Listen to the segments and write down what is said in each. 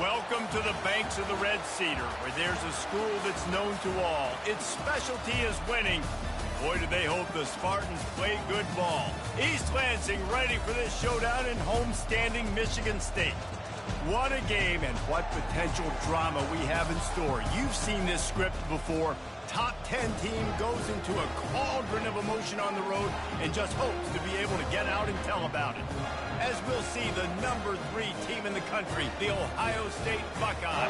Welcome to the banks of the Red Cedar, where there's a school that's known to all. Its specialty is winning. Boy, do they hope the Spartans play good ball. East Lansing ready for this showdown in homestanding Michigan State. What a game and what potential drama we have in store. You've seen this script before. Top 10 team goes into a cauldron of emotion on the road and just hopes to be able to get out and tell about it. As we'll see the number 3 team in the country, the Ohio State Buckeyes,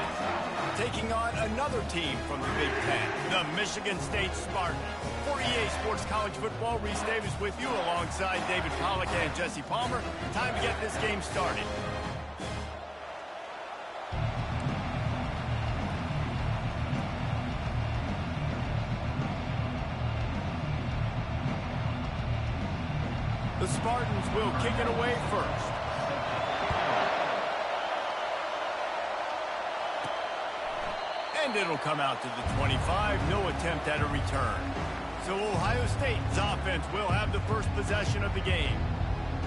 taking on another team from the Big Ten, the Michigan State Spartans. For EA Sports College Football, Reese Davis with you alongside David Pollack and Jesse Palmer. Time to get this game started. The Spartans will kick it away first. And it'll come out to the 25. No attempt at a return. So Ohio State's offense will have the first possession of the game.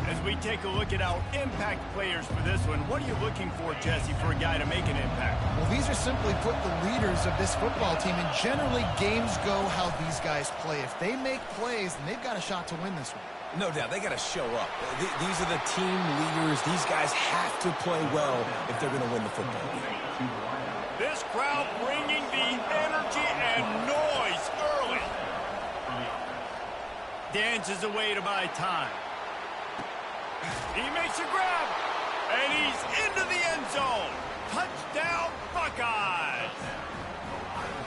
As we take a look at our impact players for this one, what are you looking for, Jesse, for a guy to make an impact? Well, these are simply put the leaders of this football team, and generally games go how these guys play. If they make plays, then they've got a shot to win this one. No doubt, they got to show up. These are the team leaders. These guys have to play well if they're going to win the football game. This crowd bringing the energy and noise early. Dances away to buy time. He makes a grab, and he's into the end zone. Touchdown, Buckeyes!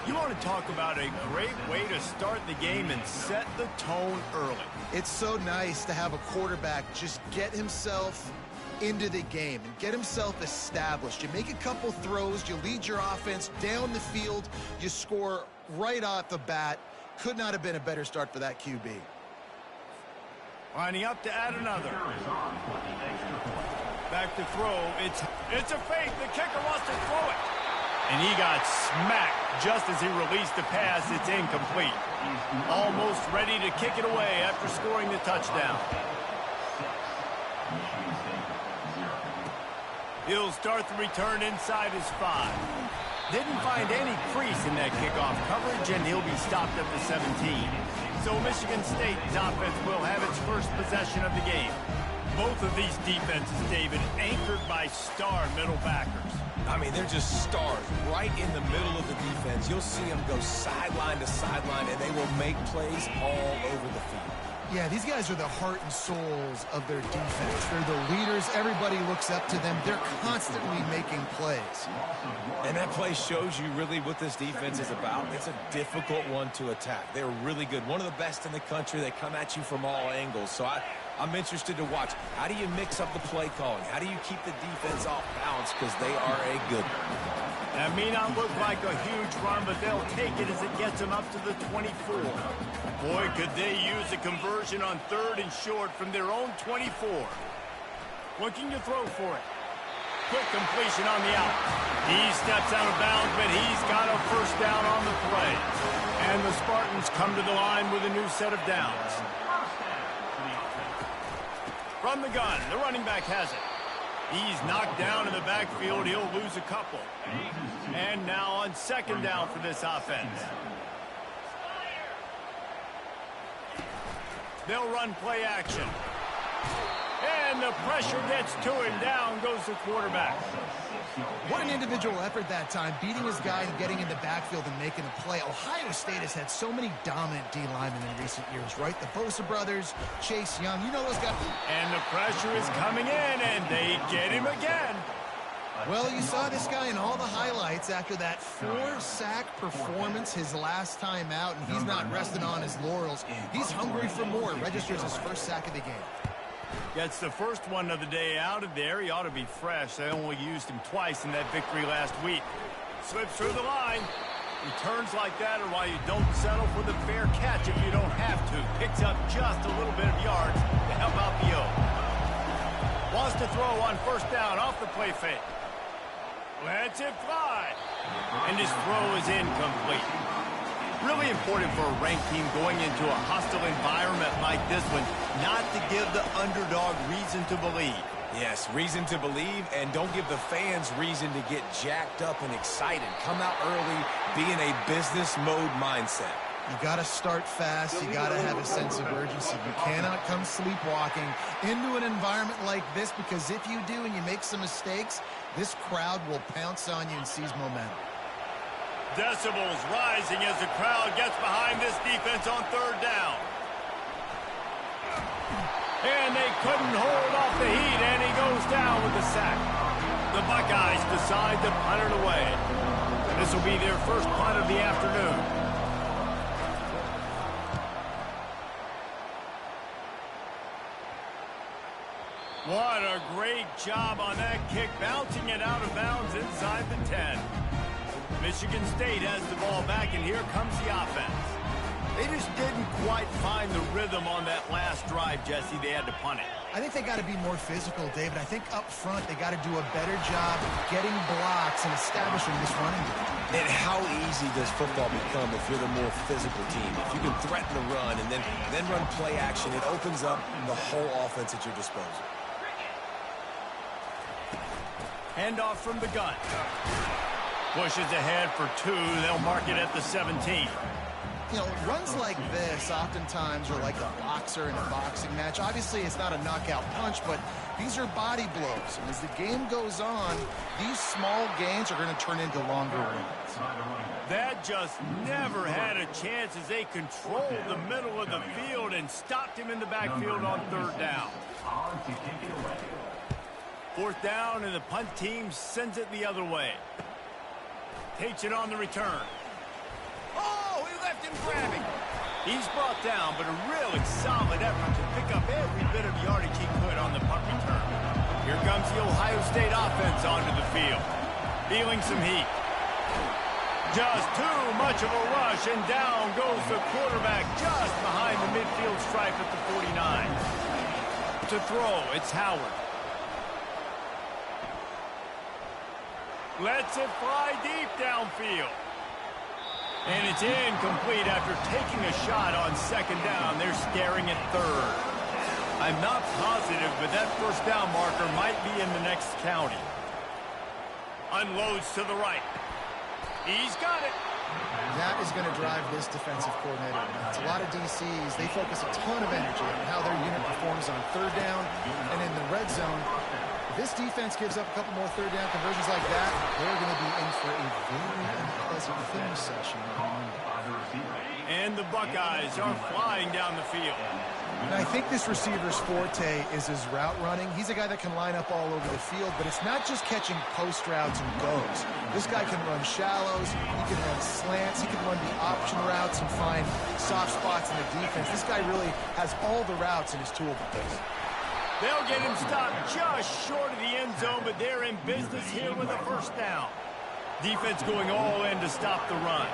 You want to talk about a great way to start the game and set the tone early. It's so nice to have a quarterback just get himself into the game and get himself established. You make a couple throws, you lead your offense down the field, you score right off the bat. Could not have been a better start for that QB. Lining up to add another. Back to throw. It's a fake. The kicker wants to throw it. And he got smacked just as he released the pass. It's incomplete. Almost ready to kick it away after scoring the touchdown. He'll start the return inside his 5. Didn't find any crease in that kickoff coverage, and he'll be stopped at the 17. So Michigan State's offense will have its first possession of the game. Both of these defenses, David, anchored by star middle backers. I mean, they're just stars right in the middle of the defense. You'll see them go sideline to sideline, and they will make plays all over the field. Yeah, these guys are the heart and souls of their defense. They're the leaders. Everybody looks up to them. They're constantly making plays. And that play shows you really what this defense is about. It's a difficult one to attack. They're really good. One of the best in the country. They come at you from all angles. So I'm interested to watch. How do you mix up the play calling? How do you keep the defense off balance? Because they are a good one. That may not look like a huge run, but they'll take it as it gets them up to the 24. Boy, could they use a conversion on 3rd and short from their own 24. Looking to throw for it. Quick completion on the out. He steps out of bounds, but he's got a first down on the play. And the Spartans come to the line with a new set of downs. From the gun, the running back has it. He's knocked down in the backfield. He'll lose a couple. And now on 2nd down for this offense. They'll run play action. And the pressure gets to him. Down goes the quarterback. What an individual effort that time, beating his guy and getting in the backfield and making a play. Ohio State has had so many dominant D linemen in recent years, right? The Bosa brothers, Chase Young, you know those guys. And the pressure is coming in, and they get him again. Well, you saw this guy in all the highlights after that 4-sack performance his last time out, and he's not resting on his laurels. He's hungry for more. Registers his first sack of the game. Gets the first one of the day out of there. He ought to be fresh. They only used him twice in that victory last week. Slips through the line. Returns like that are why you don't settle for the fair catch if you don't have to. Picks up just a little bit of yards to help out the O. Wants to throw on 1st down off the play fake. Lets it fly. And his throw is incomplete. Really important for a ranked team going into a hostile environment like this one not to give the underdog reason to believe. Yes, reason to believe, and don't give the fans reason to get jacked up and excited. Come out early, be in a business mode mindset. You got to start fast. You got to have a sense of urgency. You cannot come sleepwalking into an environment like this, because if you do and you make some mistakes, this crowd will pounce on you and seize momentum. Decibels rising as the crowd gets behind this defense on third down. And they couldn't hold off the heat, and he goes down with the sack. The Buckeyes decide to punt it away. This will be their first punt of the afternoon. What a great job on that kick, bouncing it out of bounds inside the 10. Michigan State has the ball back, and here comes the offense. They just didn't quite find the rhythm on that last drive, Jesse. They had to punt it. I think they got to be more physical, David. I think up front they got to do a better job of getting blocks and establishing this running game. And how easy does football become if you're the more physical team? If you can threaten the run and then run play action, it opens up the whole offense at your disposal. Handoff from the gun. Pushes ahead for 2. They'll mark it at the 17. You know, runs like this oftentimes are like a boxer in a boxing match. Obviously, it's not a knockout punch, but these are body blows. And as the game goes on, these small gains are going to turn into longer runs. That just never had a chance as they controlled the middle of the field and stopped him in the backfield on third down. Fourth down, and the punt team sends it the other way. Takes it on the return. Oh, he left him grabbing. He's brought down, but a really solid effort to pick up every bit of yardage he could on the punt return. Here comes the Ohio State offense onto the field. Feeling some heat. Just too much of a rush, and down goes the quarterback just behind the midfield stripe at the 49. To throw, it's Howard. Lets it fly deep downfield. And it's incomplete after taking a shot on second down. They're staring at third. I'm not positive, but that first down marker might be in the next county. Unloads to the right. He's got it. That is going to drive this defensive coordinator nuts. A lot of DCs, they focus a ton of energy on how their unit performs on third down and in the red zone. This defense gives up a couple more third down conversions like that, they're going to be in for a very unpleasant film session on Monday. And the Buckeyes are flying down the field. And I think this receiver's forte is his route running. He's a guy that can line up all over the field, but it's not just catching post routes and goes. This guy can run shallows, he can run slants, he can run the option routes and find soft spots in the defense. This guy really has all the routes in his toolbox. They'll get him stopped just short of the end zone, but they're in business here with a first down. Defense going all in to stop the run.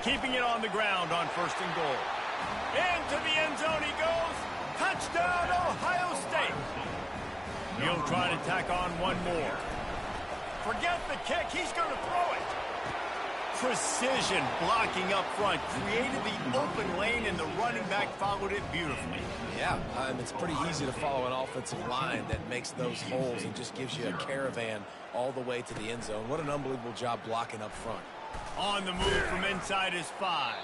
Keeping it on the ground on first and goal. Into the end zone he goes. Touchdown, Ohio State. He'll try to tack on one more. Forget the kick. He's going to throw it. Precision blocking up front created the open lane, and the running back followed it beautifully. Yeah, it's pretty easy to follow an offensive line that makes those holes and just gives you a caravan all the way to the end zone. What an unbelievable job blocking up front. On the move from inside his 5.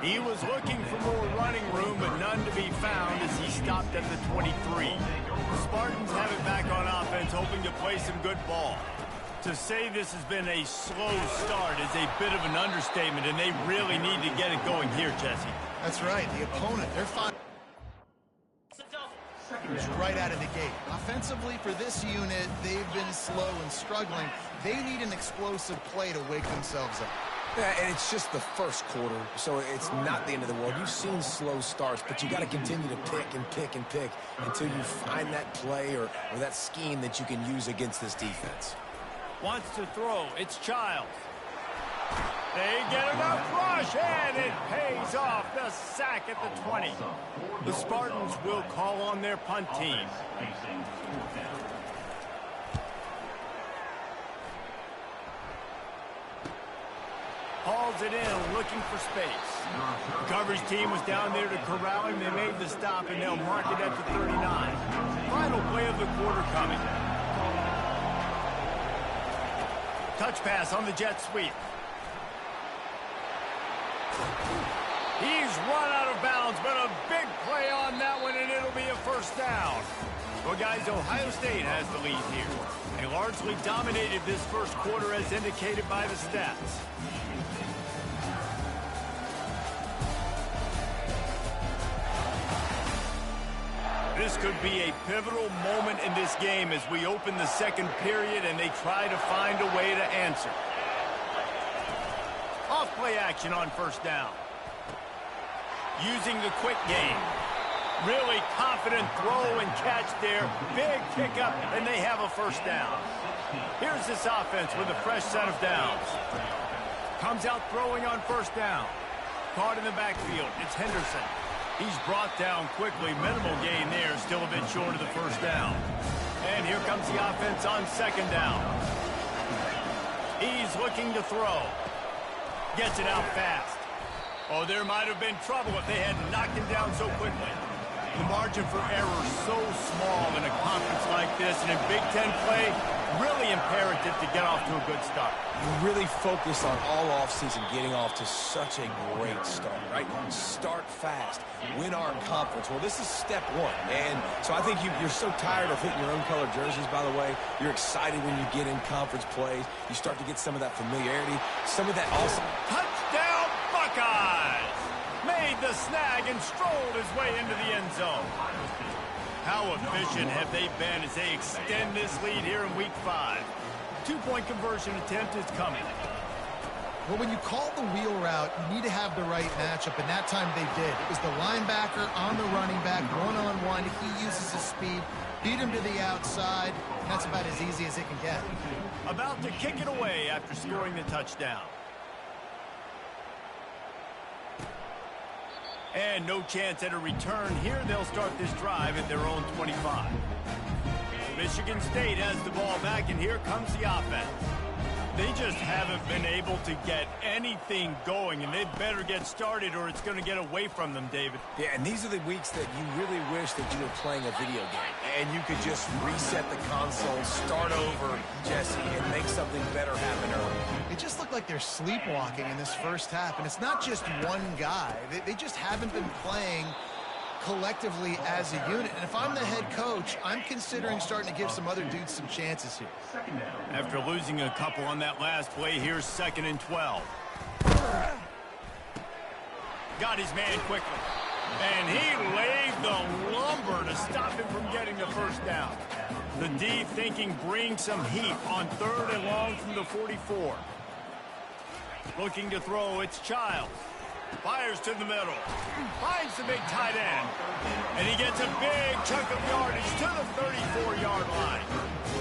He was looking for more running room, but none to be found as he stopped at the 23. The Spartans have it back on offense, hoping to play some good ball. To say this has been a slow start is a bit of an understatement, and they really need to get it going here, Jesse. That's right. The opponent, they're fine. Right out of the gate. Offensively, for this unit, they've been slow and struggling. They need an explosive play to wake themselves up. Yeah, and it's just the first quarter, so it's not the end of the world. You've seen slow starts, but you got to continue to pick and pick and pick until you find that play or that scheme that you can use against this defense. Wants to throw. It's Childs. They get enough rush, and it pays off. The sack at the 20. The Spartans will call on their punt team. hauls it in, looking for space. The coverage team was down there to corral him. They made the stop, and they'll mark it at the 39. Final play of the quarter coming. Touch pass on the jet sweep. He's run out of bounds, but a big play on that one, and it'll be a first down. Well, guys, Ohio State has the lead here. They largely dominated this first quarter as indicated by the stats. This could be a pivotal moment in this game as we open the second period and they try to find a way to answer. Off-play action on first down. Using the quick game. Really confident throw and catch there. Big pickup, and they have a first down. Here's this offense with a fresh set of downs. Comes out throwing on first down. Caught in the backfield. It's Henderson. He's brought down quickly. Minimal gain there. Still a bit short of the first down. And here comes the offense on second down. He's looking to throw. Gets it out fast. Oh, there might have been trouble if they had knocked him down so quickly. The margin for error is so small in a conference like this, and in Big Ten play, really imperative to get off to a good start. You really focus on all offseason getting off to such a great start, right? Start fast. Win our conference. Well, this is step one. And so I think you're so tired of hitting your own color jerseys, by the way. You're excited when you get in conference plays. You start to get some of that familiarity, some of that awesome. Touchdown, Buckeyes! Made the snag and strolled his way into the end zone. How efficient have they been as they extend this lead here in Week 5? Two-point conversion attempt is coming. Well, when you call the wheel route, you need to have the right matchup, and that time they did. It was the linebacker on the running back, one-on-one. He uses his speed, beat him to the outside, and that's about as easy as it can get. About to kick it away after scoring the touchdown. And no chance at a return here. They'll start this drive at their own 25. Michigan State has the ball back, and here comes the offense. They just haven't been able to get anything going, and they better get started or it's going to get away from them, David. Yeah, and these are the weeks that you really wish that you were playing a video game and you could just reset the console, start over, Jesse, and make something better happen early. It just looked like they're sleepwalking in this first half, and it's not just one guy. They just haven't been playing collectively as a unit. And if I'm the head coach, I'm considering starting to give some other dudes some chances here. After losing a couple on that last play, here's 2nd and 12. Got his man quickly. And he laid the lumber to stop him from getting the first down. The D thinking bring some heat on 3rd and long from the 44. Looking to throw, it's Childs. Fires to the middle. Finds the big tight end. And he gets a big chunk of yardage to the 34-yard line.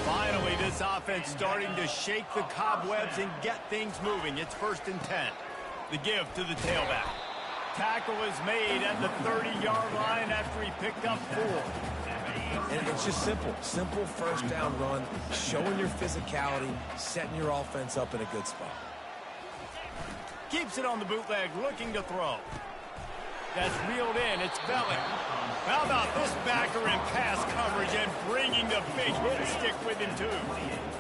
Finally, this offense starting to shake the cobwebs and get things moving. It's 1st and 10. The give to the tailback. Tackle is made at the 30-yard line after he picked up 4. And it's just simple. Simple first down run, showing your physicality, setting your offense up in a good spot. Keeps it on the bootleg, looking to throw. That's reeled in. It's Bellick. How about this backer in pass coverage and bringing the big hit stick with him, too?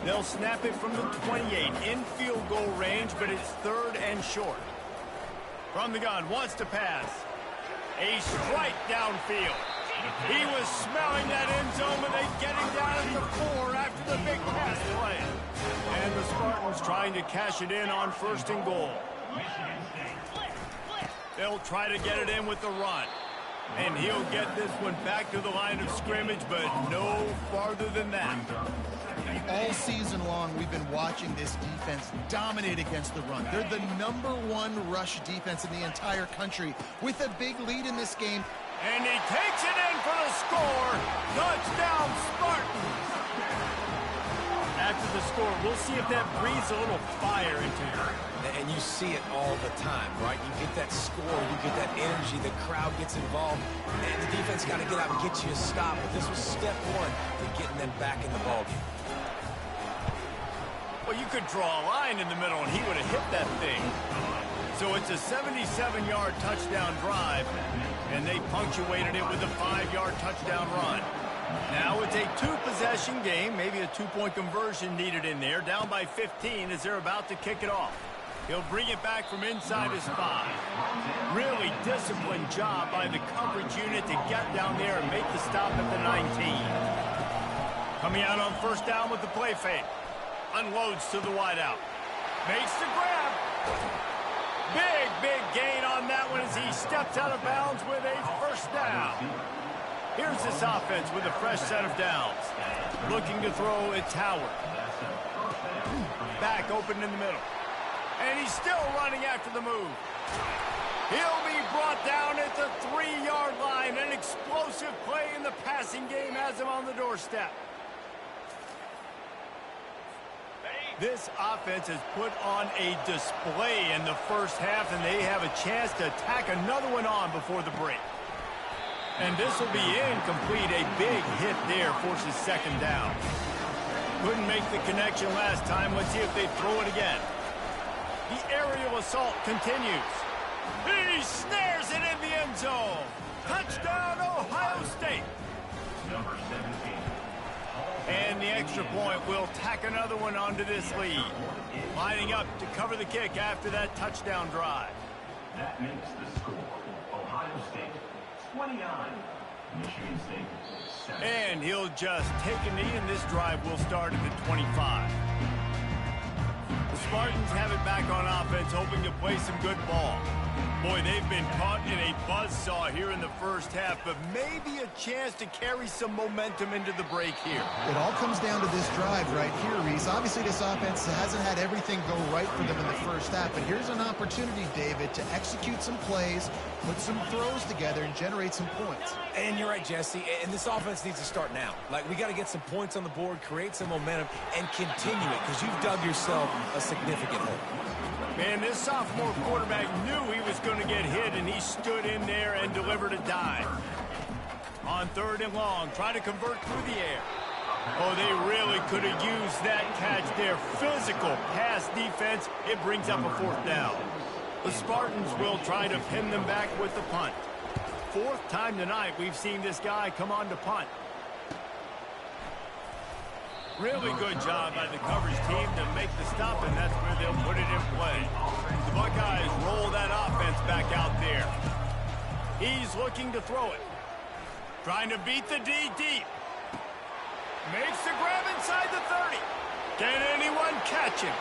They'll snap it from the 28 in field goal range, but it's 3rd and short. From the gun, wants to pass. A strike downfield. He was smelling that end zone, but they get him down at the 4 after the big pass play. And the Spartans trying to cash it in on 1st and goal. They'll try to get it in with the run. And he'll get this one back to the line of scrimmage, but no farther than that. All season long, we've been watching this defense dominate against the run. They're the #1 rush defense in the entire country with a big lead in this game. And he takes it in for the score. Touchdown, Spartans. After the score, we'll see if that breathes a little fire into him. And you see it all the time, right? You get that score, you get that energy, the crowd gets involved, and the defense got to get out and get you a stop. But this was step 1 to getting them back in the ballgame. Well, you could draw a line in the middle, and he would have hit that thing. So it's a 77-yard touchdown drive, and they punctuated it with a 5-yard touchdown run. Now it's a 2-possession game, maybe a 2-point conversion needed in there, down by 15 as they're about to kick it off. He'll bring it back from inside his 5. Really disciplined job by the coverage unit to get down there and make the stop at the 19. Coming out on first down with the play fake. Unloads to the wideout. Makes the grab. Big gain on that one as he steps out of bounds with a first down. Here's this offense with a fresh set of downs. Looking to throw, it's Howard. Back open in the middle. And he's still running after the move. He'll be brought down at the 3-yard line. An explosive play in the passing game has him on the doorstep. This offense has put on a display in the first half, and they have a chance to tack another one on before the break. And this will be incomplete. A big hit there forces second down. Couldn't make the connection last time. Let's see if they throw it again. The aerial assault continues. He snares it in the end zone. Touchdown, Ohio State. Number 17. And the extra point will tack another one onto this lead. Lining up to cover the kick after that touchdown drive. That makes the score. Ohio State 29. Michigan State 7. And he'll just take a knee, and this drive will start at the 25. The Spartans have it back on offense, hoping to play some good ball. Boy, they've been caught in a buzzsaw here in the first half, but maybe a chance to carry some momentum into the break here. It all comes down to this drive right here, Reese. Obviously, this offense hasn't had everything go right for them in the first half, but here's an opportunity, David, to execute some plays, put some throws together, and generate some points. And you're right, Jesse, and this offense needs to start now. Like, we got to get some points on the board, create some momentum, and continue it, because you've dug yourself a significant hole. Man, this sophomore quarterback knew he was going to get hit, and he stood in there and delivered a dive. On 3rd and long, trying to convert through the air. Oh, they really could have used that catch there. Physical pass defense. It brings up a 4th down. The Spartans will try to pin them back with the punt. 4th time tonight we've seen this guy come on to punt. Really good job by the coverage team to make the stop, and that's where they'll put it in play. The Buckeyes roll that offense back out there. He's looking to throw it. Trying to beat the D deep. Makes the grab inside the 30. Can anyone catch him?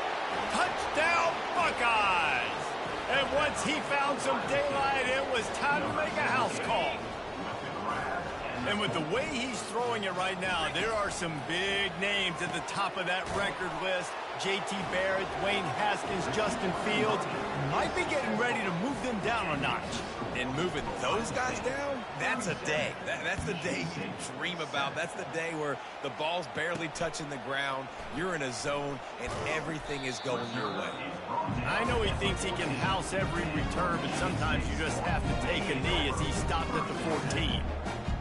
Touchdown, Buckeyes! And once he found some daylight, it was time to make a house call. And with the way he's throwing it right now, there are some big names at the top of that record list. J.T. Barrett, Dwayne Haskins, Justin Fields might be getting ready to move them down a notch. And moving those guys down, that's a day. That's the day you dream about. That's the day where the ball's barely touching the ground, you're in a zone, and everything is going your way. I know he thinks he can house every return, but sometimes you just have to take a knee as he stopped at the 14.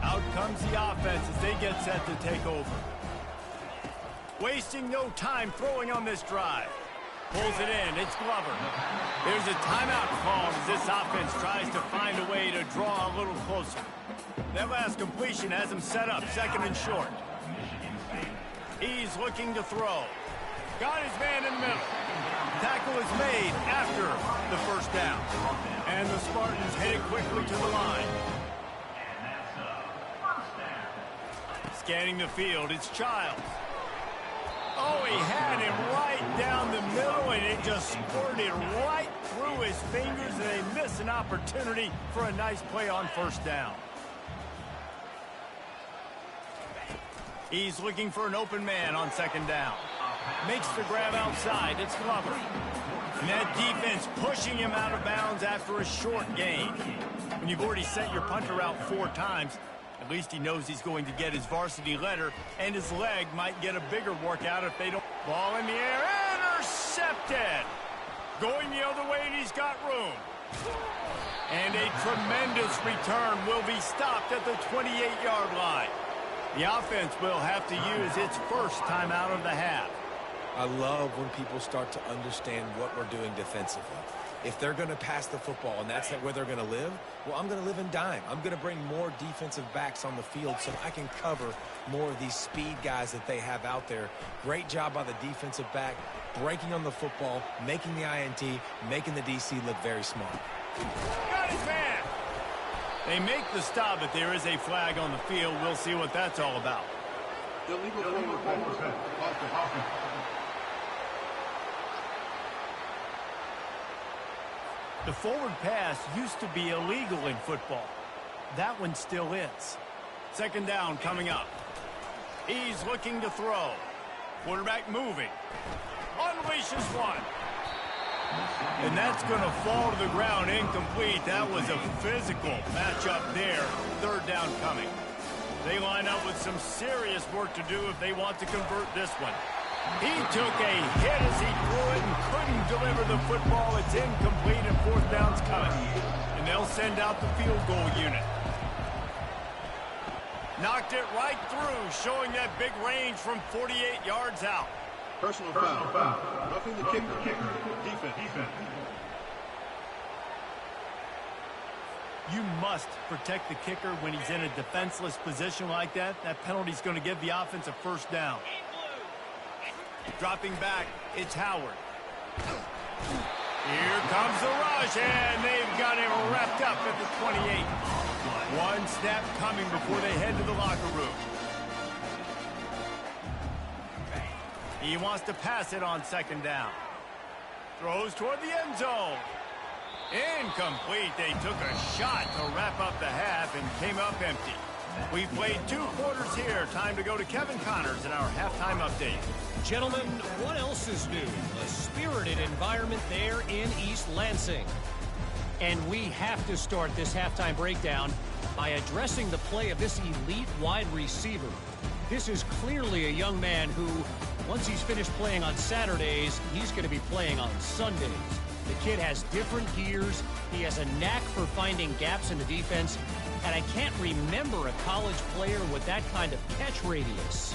Out comes the offense as they get set to take over. Wasting no time throwing on this drive. Pulls it in. It's Glover. There's a timeout called as this offense tries to find a way to draw a little closer. That last completion has him set up 2nd and short. He's looking to throw. Got his man in the middle. Tackle is made after the first down. And the Spartans head it quickly to the line. Scanning the field, it's Childs. Oh, he had him right down the middle, and it just squirted right through his fingers, and they miss an opportunity for a nice play on first down. He's looking for an open man on 2nd down. Makes the grab outside. It's Glover. And that defense pushing him out of bounds after a short gain. When you've already sent your punter out 4 times, at least he knows he's going to get his varsity letter, and his leg might get a bigger workout if they don't. Ball in the air, intercepted. Going the other way, and he's got room. And a tremendous return will be stopped at the 28-yard line. The offense will have to use its first timeout of the half. I love when people start to understand what we're doing defensively. If they're going to pass the football and that's where they're going to live, well, I'm going to live in dime. I'm going to bring more defensive backs on the field so I can cover more of these speed guys that they have out there. Great job by the defensive back, breaking on the football, making the INT, making the DC look very smart. Got his man. They make the stop, but there is a flag on the field. We'll see what that's all about. Illegal forward pass. The forward pass used to be illegal in football. That one still is. Second down coming up. He's looking to throw. Quarterback moving. Unleashes one. And that's going to fall to the ground incomplete. That was a physical matchup there. Third down coming. They line up with some serious work to do if they want to convert this one. He took a hit as he threw it and couldn't deliver the football. It's incomplete and fourth down's coming. And they'll send out the field goal unit. Knocked it right through, showing that big range from 48 yards out. Personal foul. Roughing the kicker. Defense. You must protect the kicker when he's in a defenseless position like that. That penalty's going to give the offense a first down. Dropping back, it's Howard. Here comes the rush, and they've got him wrapped up at the 28. One snap coming before they head to the locker room. He wants to pass it on second down. Throws toward the end zone. Incomplete. They took a shot to wrap up the half and came up empty. We've played 2 quarters here. Time to go to Kevin Connors in our halftime update. Gentlemen, what else is new? A spirited environment there in East Lansing. And we have to start this halftime breakdown by addressing the play of this elite wide receiver. This is clearly a young man who, once he's finished playing on Saturdays, he's going to be playing on Sundays. The kid has different gears. He has a knack for finding gaps in the defense. And I can't remember a college player with that kind of catch radius.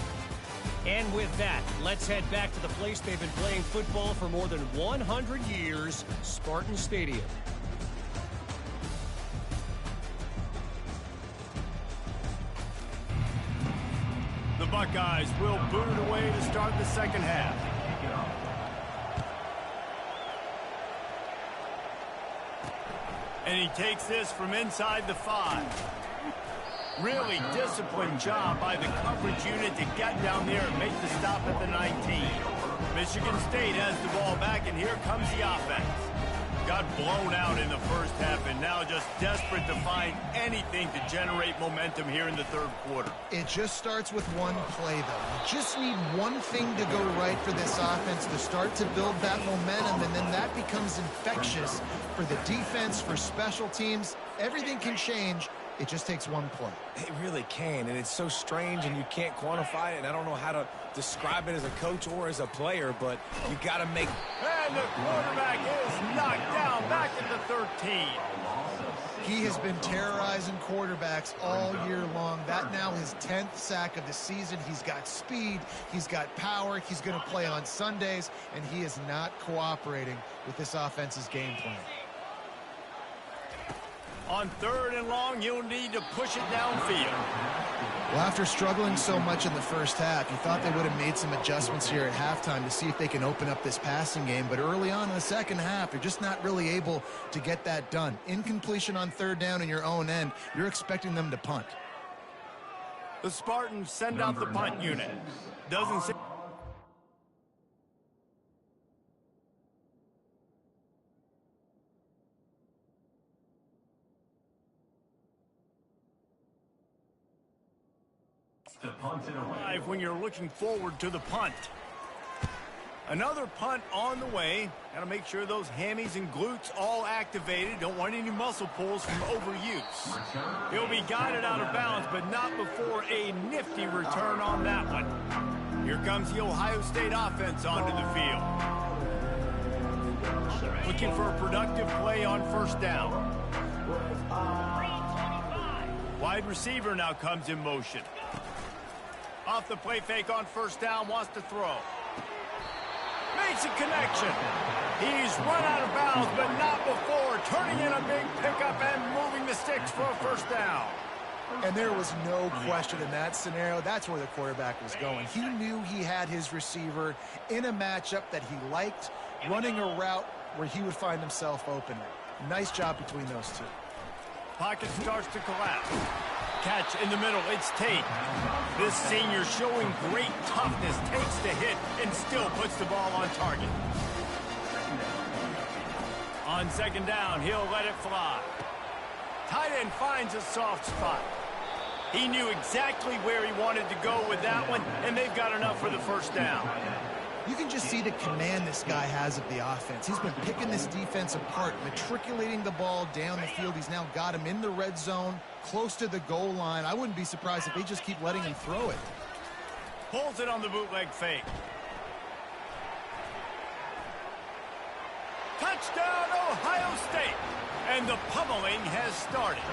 And with that, let's head back to the place they've been playing football for more than 100 years, Spartan Stadium. The Buckeyes will boot it away to start the second half. And he takes this from inside the 5. Really disciplined job by the coverage unit to get down there and make the stop at the 19. Michigan State has the ball back, and here comes the offense. Got blown out in the first half, and now just desperate to find anything to generate momentum here in the third quarter. It just starts with one play, though. You just need one thing to go right for this offense to start to build that momentum, and then that becomes infectious for the defense, for special teams. Everything can change. It just takes one play. It really can, and it's so strange, and you can't quantify it, and I don't know how to describe it as a coach or as a player, but you got to make... And the quarterback is knocked down back at the 13. He has been terrorizing quarterbacks all year long. That now his 10th sack of the season. He's got speed. He's got power. He's going to play on Sundays, and he is not cooperating with this offense's game plan. On third and long, you'll need to push it downfield. Well, after struggling so much in the first half, you thought they would have made some adjustments here at halftime to see if they can open up this passing game. But early on in the second half, you're just not really able to get that done. Incompletion on third down in your own end, you're expecting them to punt. The Spartans send out the punt unit. Doesn't say... To punt it away. when you're looking forward to the punt. Another punt on the way. Got to make sure those hammies and glutes all activated. Don't want any muscle pulls from overuse. He'll be guided out of bounds, but not before a nifty return on that one. Here comes the Ohio State offense onto the field. Looking for a productive play on first down. Wide receiver now comes in motion. Off the play fake on first down, wants to throw. Makes a connection. He's run out of bounds, but not before turning in a big pickup and moving the sticks for a first down. And there was no question in that scenario. That's where the quarterback was going. He knew he had his receiver in a matchup that he liked, running a route where he would find himself open. Nice job between those two. Pocket starts to collapse. Catch in the middle. It's Tate. This senior showing great toughness, takes the hit and still puts the ball on target. On second down, he'll let it fly. Tight end finds a soft spot. He knew exactly where he wanted to go with that one, and they've got enough for the first down. You can just see the command this guy has of the offense. He's been picking this defense apart, matriculating the ball down the field. He's now got him in the red zone, close to the goal line. I wouldn't be surprised if they just keep letting him throw it. Pulls it on the bootleg fake. Touchdown, Ohio State! And the pummeling has started.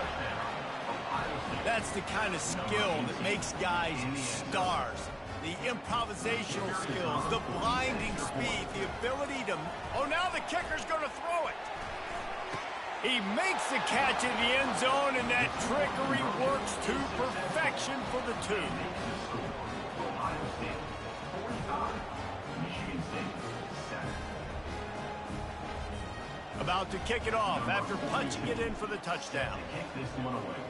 That's the kind of skill that makes guys stars. The improvisational skills, the blinding speed, the ability to... Oh, now the kicker's going to throw it. He makes the catch in the end zone, and that trickery works to perfection for the two. Ohio State 45, Michigan State 7. About to kick it off after punching it in for the touchdown. Kick this one away.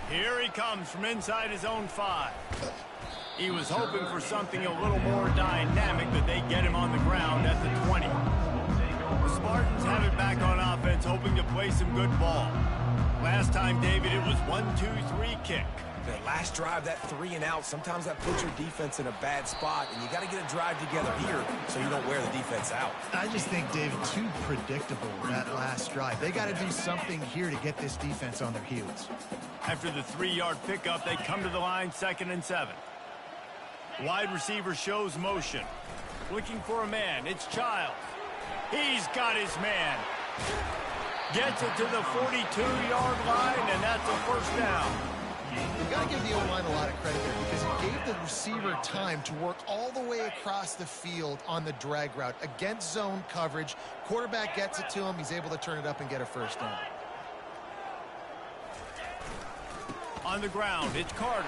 Here he comes from inside his own 5. He was hoping for something a little more dynamic, but they get him on the ground at the 20. The Spartans have it back on offense, hoping to play some good ball. Last time, David, it was 1-2-3 kick. That last drive, that 3 and out, sometimes that puts your defense in a bad spot, and you got to get a drive together here so you don't wear the defense out. I just think, David, too predictable that last drive. They got to do something here to get this defense on their heels. After the 3-yard pickup, they come to the line, 2nd and 7. Wide receiver shows motion. Looking for a man. It's Childs. He's got his man. Gets it to the 42-yard line, and that's a first down. You've got to give the O-line a lot of credit there because he gave the receiver time to work all the way across the field on the drag route against zone coverage. Quarterback gets it to him. He's able to turn it up and get a first down. On the ground, it's Carter.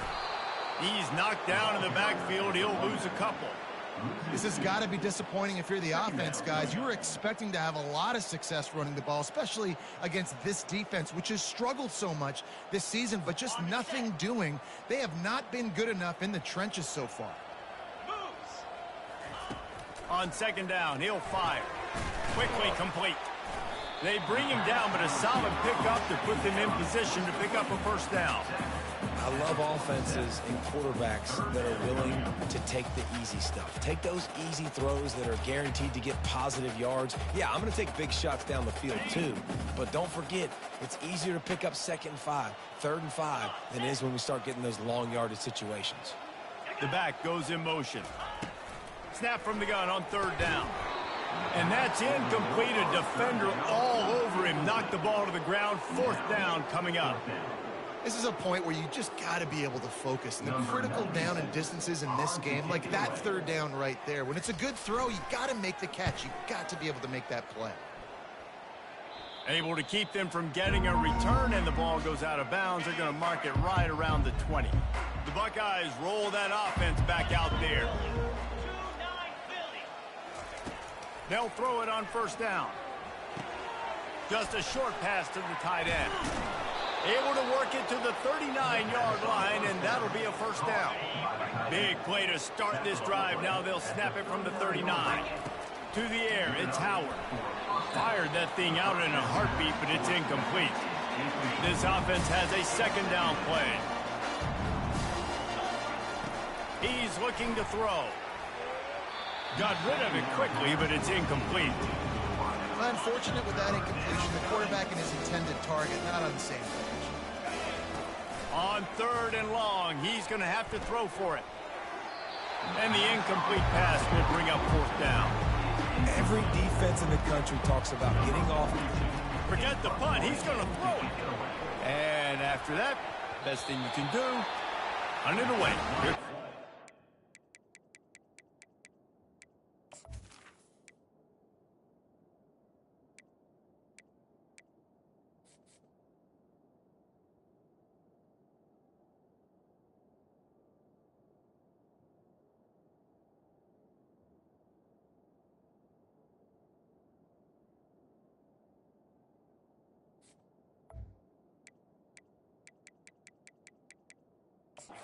He's knocked down in the backfield. He'll lose a couple. This has got to be disappointing if you're the offense, guys. You were expecting to have a lot of success running the ball, especially against this defense, which has struggled so much this season, but just nothing doing. They have not been good enough in the trenches so far. On second down, he'll fire. Quickly complete. They bring him down, but a solid pickup to put them in position to pick up a first down. I love offenses and quarterbacks that are willing to take the easy stuff. Take those easy throws that are guaranteed to get positive yards. Yeah, I'm going to take big shots down the field too, but don't forget, it's easier to pick up 2nd and 5, 3rd and 5 than it is when we start getting those long yardage situations. The back goes in motion. Snap from the gun on 3rd down. And that's incomplete. A defender all over him. Knocked the ball to the ground. 4th down coming up. This is a point where you just got to be able to focus. The critical down and distances in this game, like that 3rd down right there. When it's a good throw, you got to make the catch. You got to be able to make that play. Able to keep them from getting a return, and the ball goes out of bounds. They're going to mark it right around the 20. The Buckeyes roll that offense back out there. They'll throw it on 1st down. Just a short pass to the tight end. Able to work it to the 39-yard line, and that'll be a first down. Big play to start this drive. Now they'll snap it from the 39. To the air, it's Howard. Fired that thing out in a heartbeat, but it's incomplete. This offense has a 2nd down play. He's looking to throw. Got rid of it quickly, but it's incomplete. Unfortunate with that incompletion. The quarterback and his intended target not on the same page. On 3rd and long, he's going to have to throw for it. And the incomplete pass will bring up 4th down. Every defense in the country talks about getting off. Forget the punt. He's going to throw it. And after that, best thing you can do, hunt it away.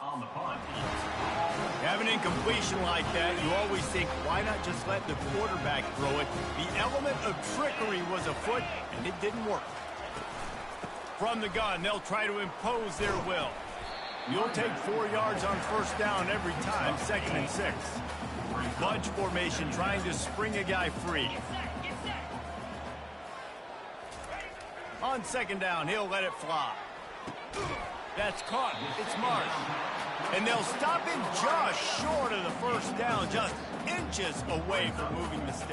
On the punt. Have an incompletion like that, you always think, why not just let the quarterback throw it? The element of trickery was afoot, and it didn't work. From the gun, they'll try to impose their will. You'll take 4 yards on first down every time, 2nd and 6. Bunch formation trying to spring a guy free. On 2nd down, he'll let it fly. That's caught. It's Marsh. And they'll stop him just short of the first down, just inches away from moving the sticks.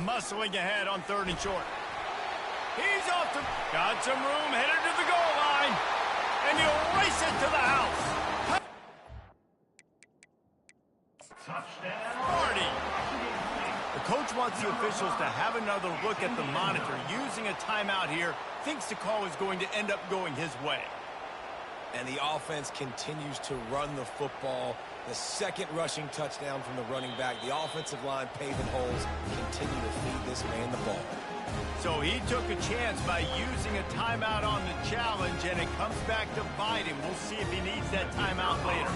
Muscling ahead on 3rd and short. He's off to... Got some room, headed to the goal line. And he'll race it to the house. Touchdown. Marty. The coach wants the officials to have another look at the monitor. Using a timeout here, thinks the call is going to end up going his way. And the offense continues to run the football. The 2nd rushing touchdown from the running back. The offensive line paving holes. Continue to feed this man the ball. So he took a chance by using a timeout on the challenge, and it comes back to bite him. We'll see if he needs that timeout later.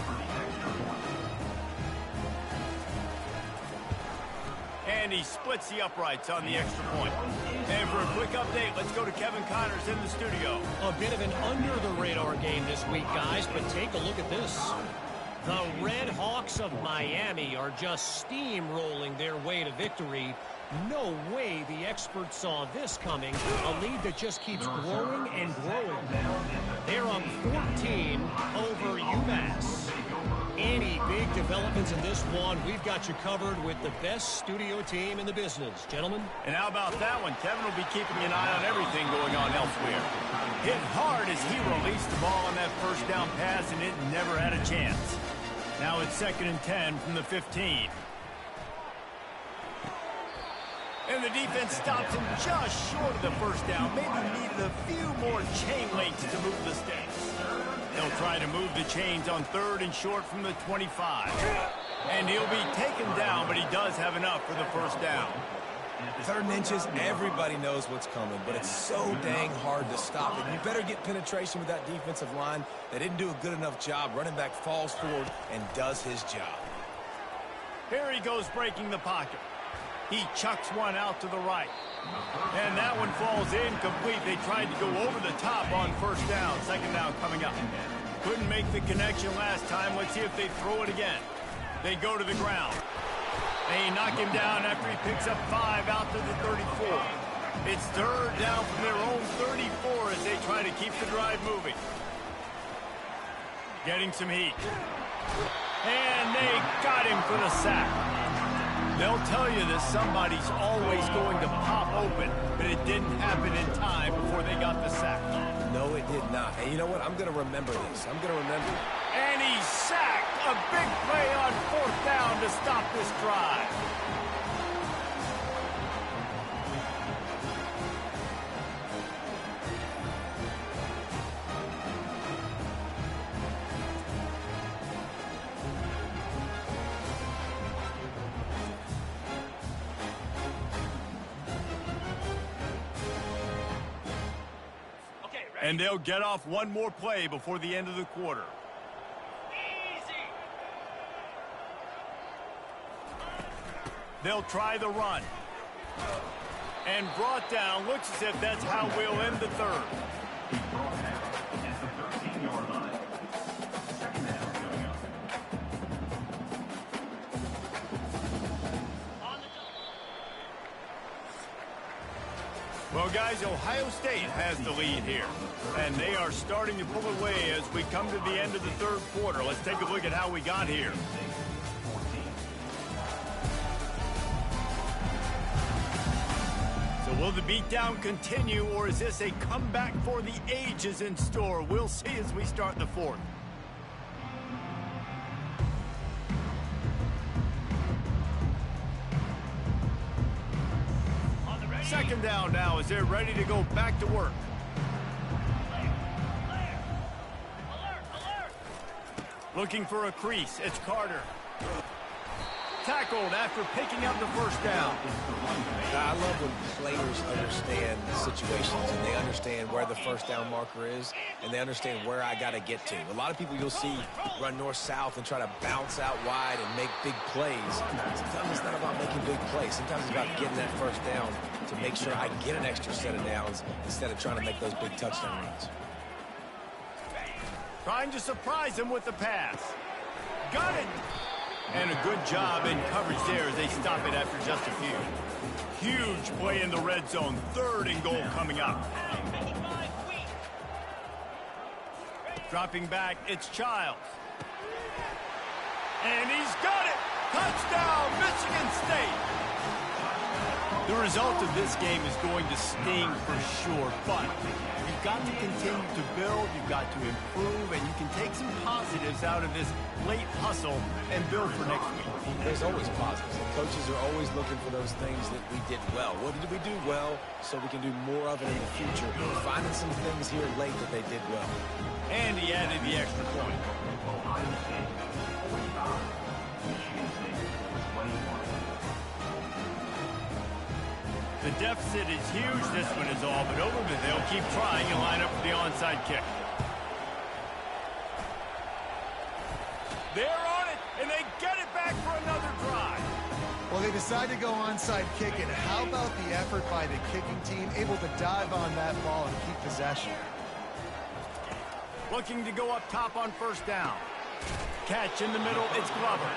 And he splits the uprights on the extra point. And for a quick update, let's go to Kevin Connors in the studio. A bit of an under-the-radar game this week, guys, but take a look at this. The Red Hawks of Miami are just steamrolling their way to victory. No way the experts saw this coming. A lead that just keeps growing and growing. They're up 14 over UMass. Any big developments in this one, we've got you covered with the best studio team in the business. Gentlemen? And how about that one? Kevin will be keeping an eye on everything going on elsewhere. Hit hard as he released the ball on that first down pass, and it never had a chance. Now it's 2nd and 10 from the 15. And the defense stops him just short of the first down. Maybe needed a few more chain links to move the sticks. They'll try to move the chains on 3rd and short from the 25. And he'll be taken down, but he does have enough for the first down. 3rd and inches, everybody knows what's coming, but it's so dang hard to stop it. You better get penetration with that defensive line. They didn't do a good enough job. Running back falls forward and does his job. Here he goes breaking the pocket. He chucks one out to the right. And that one falls incomplete. They tried to go over the top on first down. 2nd down coming up. Couldn't make the connection last time. Let's see if they throw it again. They go to the ground. They knock him down after he picks up 5 out to the 34. It's 3rd down from their own 34 as they try to keep the drive moving. Getting some heat. And they got him for the sack. They'll tell you that somebody's always going to pop open, but it didn't happen in time before they got the sack. No, it did not. And you know what? I'm going to remember this. I'm going to remember it. And he's sacked. A big play on 4th down to stop this drive. And they'll get off one more play before the end of the quarter. Easy. They'll try the run. And brought down. Looks as if that's how we'll end the 3rd. Well, guys, Ohio State has the lead here, and they are starting to pull away as we come to the end of the 3rd quarter. Let's take a look at how we got here. So will the beatdown continue, or is this a comeback for the ages in store? We'll see as we start the 4th. Second down now as they're ready to go back to work. Looking for a crease. It's Carter. tackled after picking up the first down. I love when players understand situations and they understand where the first down marker is and they understand where I got to get to. A lot of people you'll see run north-south and try to bounce out wide and make big plays. Sometimes it's not about making big plays. Sometimes it's about getting that first down to make sure I get an extra set of downs instead of trying to make those big touchdown runs. Trying to surprise him with the pass. Got it! And a good job in coverage there as they stop it after just a few. Huge play in the red zone. 3rd and goal coming up. Dropping back, it's Childs. And he's got it! Touchdown, Michigan State! The result of this game is going to sting for sure, but you've got to continue to build, you've got to improve, and you can take some positives out of this late hustle and build for next week. There's always positives. The coaches are always looking for those things that we did well. What did we do well so we can do more of it in the future? We're finding some things here late that they did well. And he added the extra point. Ohio State 45, Michigan State 21. The deficit is huge, this one is all but over, but they'll keep trying and line up for the onside kick. They're on it, and they get it back for another drive. Well, they decide to go onside kick, and how about the effort by the kicking team, able to dive on that ball and keep possession. Looking to go up top on first down. Catch in the middle, it's Glover.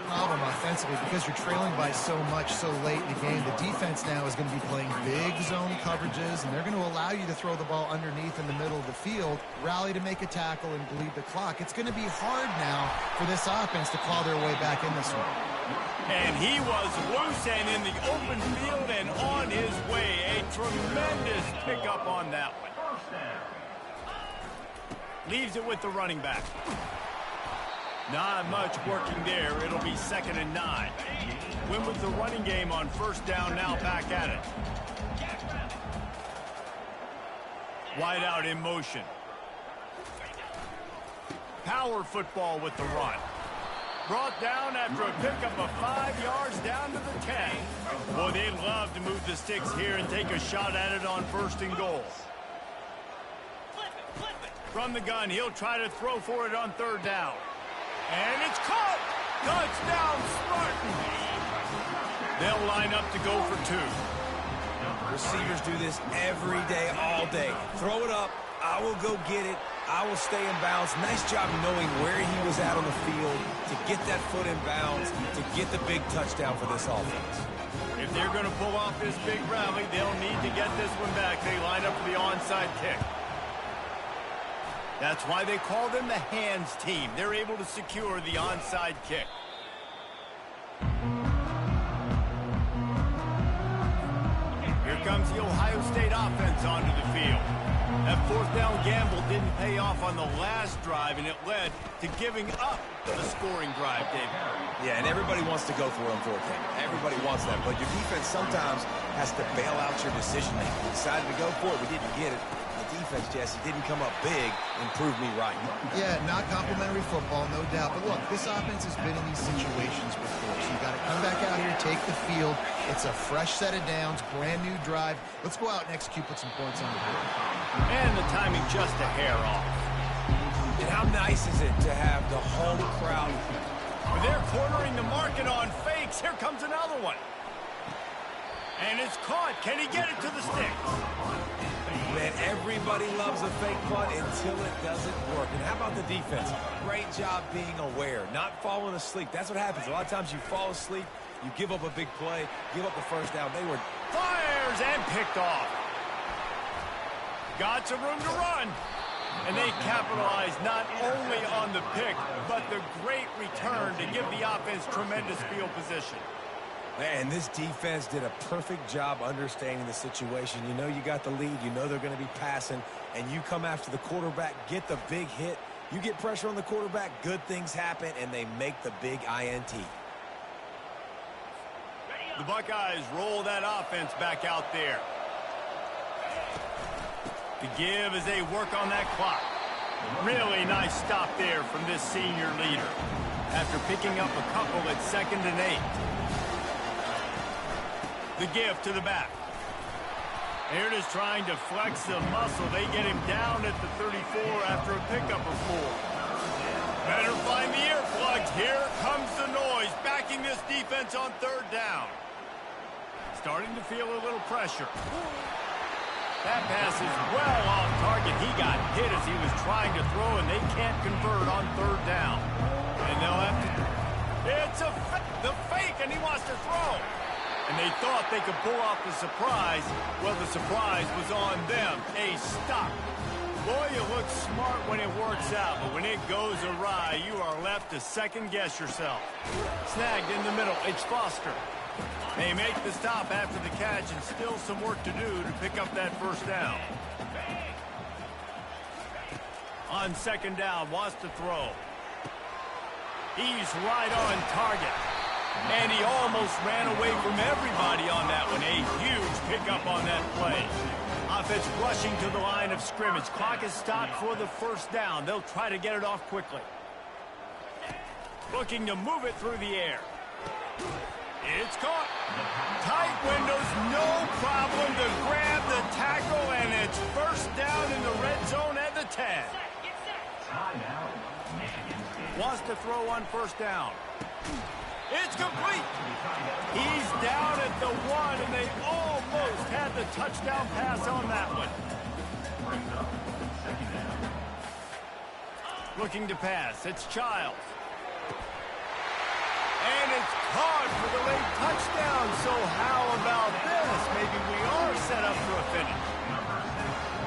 Problem offensively, because you're trailing by so much so late in the game, the defense now is going to be playing big zone coverages, and they're going to allow you to throw the ball underneath in the middle of the field, rally to make a tackle, and bleed the clock. It's going to be hard now for this offense to claw their way back in this one. And he was loose and in the open field and on his way. A tremendous pickup on that one. Leaves it with the running back. Not much working there. It'll be 2nd and 9. Win with the running game on first down, now back at it. Wide out in motion. Power football with the run. Brought down after a pickup of 5 yards down to the 10. Boy, they'd love to move the sticks here and take a shot at it on 1st and goal. From the gun, he'll try to throw for it on 3rd down. And it's caught! Touchdown, Spartans! They'll line up to go for 2. Receivers do this every day, all day. Throw it up. I will go get it. I will stay in bounds. Nice job knowing where he was at on the field to get that foot in bounds, to get the big touchdown for this offense. If they're going to pull off this big rally, they'll need to get this one back. They line up for the onside kick. That's why they call them the hands team. They're able to secure the onside kick. Here comes the Ohio State offense onto the field. That fourth down gamble didn't pay off on the last drive, and it led to giving up a scoring drive, David. Yeah, and everybody wants to go for it on fourth down. Everybody wants that, but your defense sometimes has to bail out your decision-making. We decided to go for it. We didn't get it. The defense, Jesse, didn't come up big and prove me right. Yeah, not complimentary football, no doubt. But look, this offense has been in these situations before, so you got to come back out here, take the field. It's a fresh set of downs, brand new drive. Let's go out and execute, put some points on the board. And the timing just a hair off. And how nice is it to have the home crowd? They're cornering the market on fakes. Here comes another one. And it's caught. Can he get it to the sticks? Man, everybody loves a fake punt until it doesn't work. And how about the defense? Great job being aware, not falling asleep. That's what happens. A lot of times you fall asleep, you give up a big play, give up the first down. They were... Fires and picked off. Got some room to run. And they capitalized not only on the pick, but the great return to give the offense tremendous field position. Man, this defense did a perfect job understanding the situation. You know you got the lead. You know they're going to be passing. And you come after the quarterback, get the big hit. You get pressure on the quarterback, good things happen, and they make the big INT. The Buckeyes roll that offense back out there. To give as they work on that clock. Really nice stop there from this senior leader. After picking up a couple at 2nd and 8. The give to the back. Here it is trying to flex the muscle. They get him down at the 34 after a pickup of 4. Better find the earplugs. Here comes the noise, backing this defense on 3rd down. Starting to feel a little pressure. That pass is well off target. He got hit as he was trying to throw, and they can't convert on 3rd down. And they'll have to... It's the fake, and he wants to throw. And they thought they could pull off the surprise. Well, the surprise was on them. A stop. Boy, you look smart when it works out, but when it goes awry, you are left to second-guess yourself. Snagged in the middle. It's Foster. They make the stop after the catch, and still some work to do to pick up that 1st down. On 2nd down, wants to throw. He's right on target. And he almost ran away from everybody on that one. A huge pickup on that play. Offense rushing to the line of scrimmage. Clock is stopped for the 1st down. They'll try to get it off quickly. Looking to move it through the air. It's caught. Tight windows, no problem to grab the tackle, and it's 1st down in the red zone at the 10. Wants to throw on 1st down. It's complete. He's down at the 1, and they almost had the touchdown pass on that one. Looking to pass. It's Childs. And it's caught for the late touchdown. So how about this? Maybe we are set up for a finish.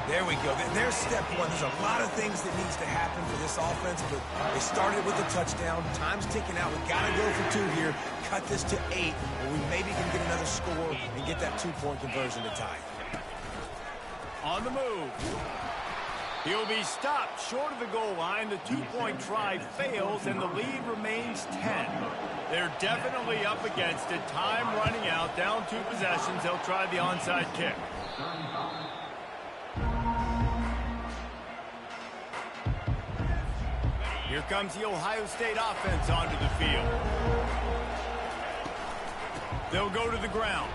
There we go. There's step 1. There's a lot of things that needs to happen for this offense, but they started with a touchdown. Time's ticking out. We've got to go for 2 here. Cut this to 8, or we maybe can get another score and get that 2-point conversion to tie. On the move. He'll be stopped short of the goal line. The 2-point try fails, and the lead remains 10. They're definitely up against it. Time running out. Down 2 possessions. They'll try the onside kick. Here comes the Ohio State offense onto the field. They'll go to the ground.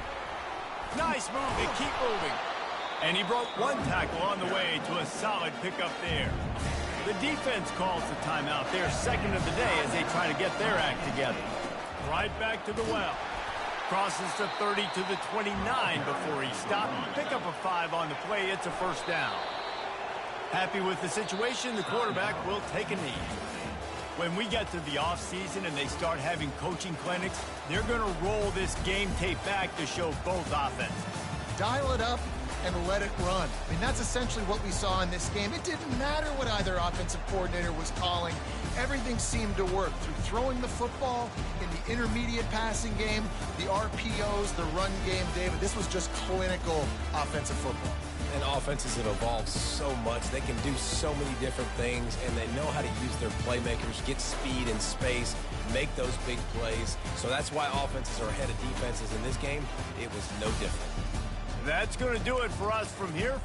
Nice move. They keep moving. And he broke 1 tackle on the way to a solid pickup there. The defense calls the timeout. They're 2nd of the day as they try to get their act together. Right back to the well. Crosses the 30 to the 29 before he stopped. Pick up a 5 on the play. It's a 1st down. Happy with the situation, the quarterback will take a knee. When we get to the offseason and they start having coaching clinics, they're going to roll this game tape back to show both offenses. Dial it up and let it run. I mean, that's essentially what we saw in this game. It didn't matter what either offensive coordinator was calling. Everything seemed to work through throwing the football, in the intermediate passing game, the RPOs, the run game, David. This was just clinical offensive football. And offenses have evolved so much. They can do so many different things, and they know how to use their playmakers, get speed and space, make those big plays. So that's why offenses are ahead of defenses in this game. It was no different. That's going to do it for us from here.